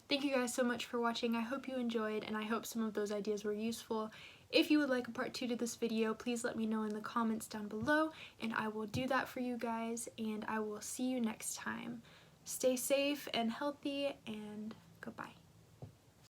Thank you guys so much for watching. I hope you enjoyed, and I hope some of those ideas were useful. If you would like a part 2 to this video, please let me know in the comments down below, and I will do that for you guys, and I will see you next time. Stay safe and healthy, and goodbye.